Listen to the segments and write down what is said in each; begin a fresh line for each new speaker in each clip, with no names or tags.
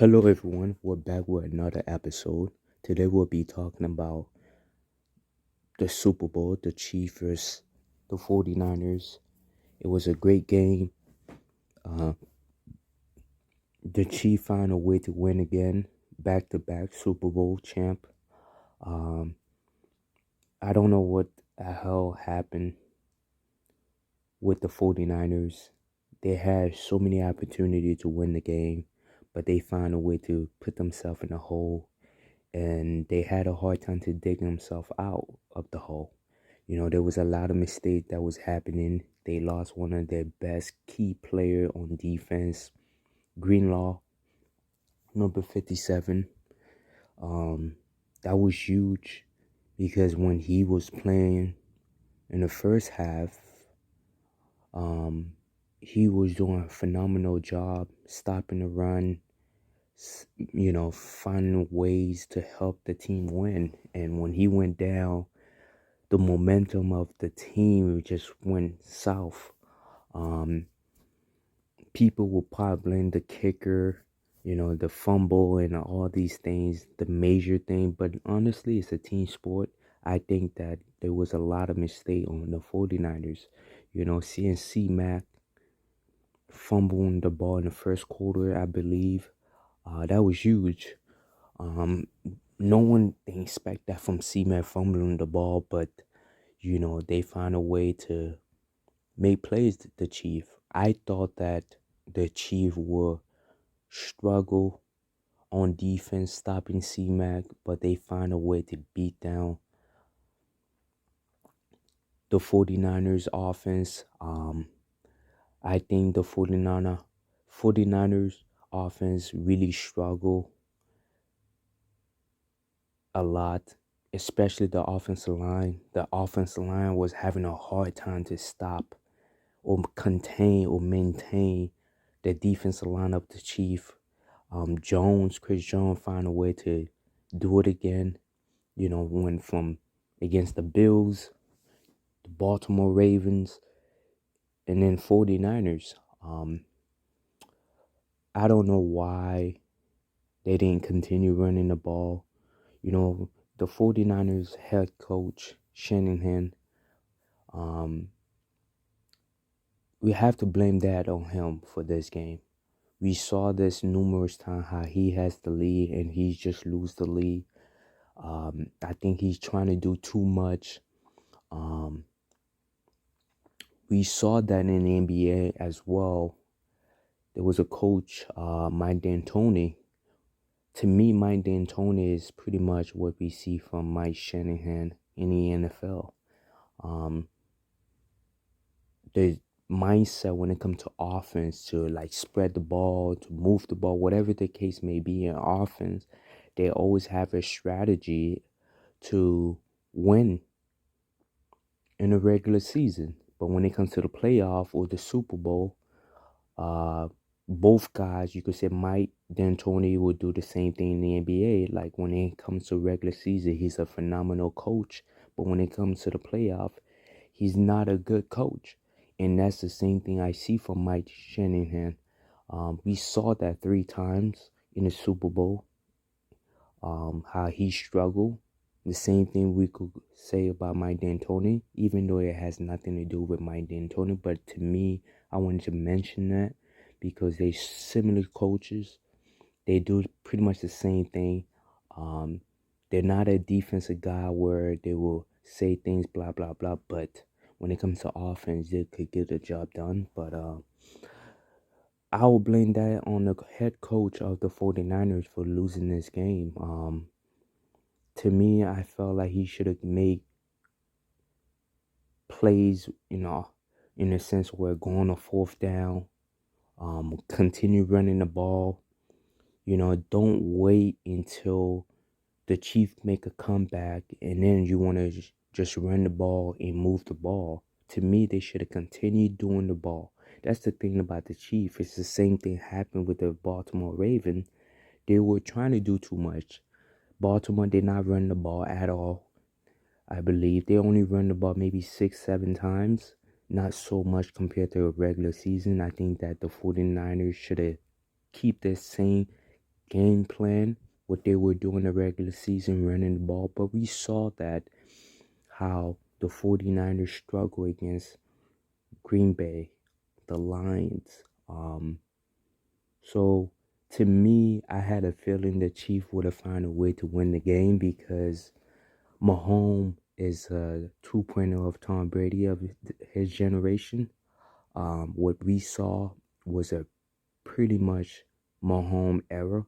Hello, everyone. We're back with another episode. Today, we'll be talking about the Super Bowl, the Chiefs versus the 49ers. It was a great game. Uh, the Chiefs found a way to win again, back to back Super Bowl champ. Um, I don't know what the hell happened with the 49ers. They had so many opportunities to win the game, but they found a way to put themselves in a hole, and they had a hard time to dig themselves out of the hole. There was a lot of mistake that was happening. They lost one of their best key player on defense, Greenlaw, number 57. Um, that was huge because when he was playing in the first half, um, he was doing a phenomenal job stopping the run, finding ways to help the team win. And when he went down, the momentum of the team just went south. Um, People will probably blame the kicker, the fumble and all these things, the major thing. But honestly, it's a team sport. I think that there was a lot of mistake on the 49ers. Seeing C-Mac fumbling the ball in the first quarter, I believe, that was huge. Um, no one didn't expect that from C-Mac fumbling the ball, but, they found a way to make plays, the Chief. I thought that the Chief would struggle on defense stopping C-Mac, but they find a way to beat down the 49ers offense. I think the 49ers offense really struggle a lot, especially the offensive line. The offensive line was having a hard time to stop or contain or maintain the defensive line of the Chief. Chris Jones found a way to do it again. Went from against the Bills, the Baltimore Ravens, and then 49ers. I don't know why they didn't continue running the ball. The 49ers head coach, Shanahan, um, we have to blame that on him for this game. We saw this numerous times how he has the lead and he just lose the lead. I think he's trying to do too much. We saw that in the NBA as well. There was a coach, Mike D'Antoni. To me, Mike D'Antoni is pretty much what we see from Mike Shanahan in the NFL. The mindset when it comes to offense, to like spread the ball, to move the ball, whatever the case may be in offense, they always have a strategy to win in a regular season. But when it comes to the playoff or the Super Bowl, both guys, you could say Mike D'Antoni would do the same thing in the NBA. Like when it comes to regular season, he's a phenomenal coach. But when it comes to the playoff, he's not a good coach. And that's the same thing I see from Mike Shanahan. We saw that 3 times in the Super Bowl, how he struggled. The same thing we could say about Mike D'Antoni, even though it has nothing to do with Mike D'Antoni. But to me, I wanted to mention that because they similar coaches. They do pretty much the same thing. They're not a defensive guy where they will say things blah blah blah, but when it comes to offense, they could get the job done. But I will blame that on the head coach of the 49ers for losing this game. To me, I felt like he should have made plays, in a sense where going on fourth down, continue running the ball. Don't wait until the Chiefs make a comeback and then you want to just run the ball and move the ball. To me, they should have continued doing the ball. That's the thing about the Chiefs. It's the same thing happened with the Baltimore Ravens. They were trying to do too much. Baltimore did not run the ball at all. I believe they only run the ball maybe 6, 7 times. Not so much compared to a regular season. I think that the 49ers should have keep the same game plan, what they were doing the regular season, running the ball. But we saw that how the 49ers struggle against Green Bay, the Lions. So to me, I had a feeling the Chiefs would have found a way to win the game because Mahomes is 2.0 of Tom Brady of his generation. What we saw was a pretty much Mahomes era.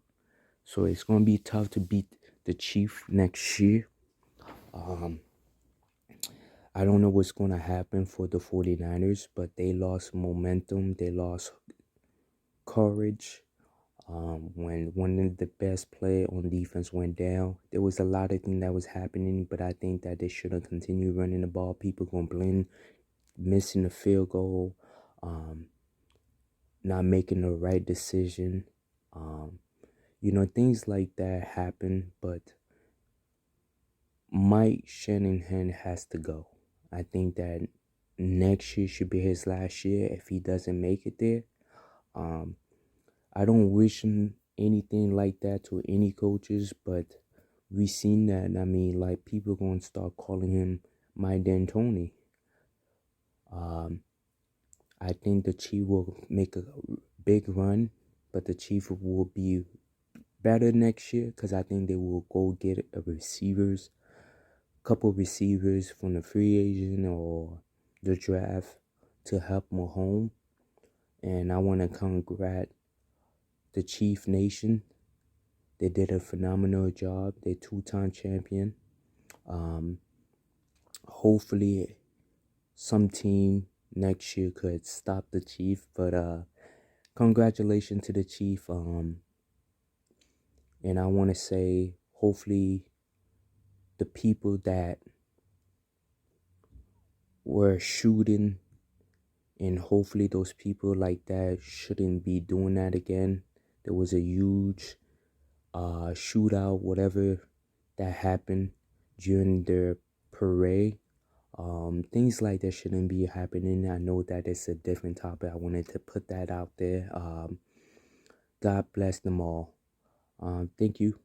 So it's going to be tough to beat the Chiefs next year. I don't know what's going to happen for the 49ers, but they lost momentum. They lost courage. When one of the best player on defense went down, there was a lot of things that was happening, but I think that they should have continued running the ball. People complaining, missing the field goal, not making the right decision. Things like that happen, but Mike Shanahan has to go. I think that next year should be his last year if he doesn't make it there. I don't wish him anything like that to any coaches, but we seen that. I mean, like people going to start calling him Mike D'Antoni. I think the Chiefs will make a big run, but the Chiefs will be better next year because I think they will go get a couple receivers from the free agent or the draft to help Mahomes. And I want to congratulate the Chief Nation. They did a phenomenal job. They're two-time champion. Hopefully, some team next year could stop the Chief. But congratulations to the Chief. And I want to say, hopefully, the people that were shooting, and hopefully those people like that shouldn't be doing that again. There was a huge shootout, whatever that happened during the parade. Things like that shouldn't be happening. I know that it's a different topic. I wanted to put that out there. God bless them all. Thank you.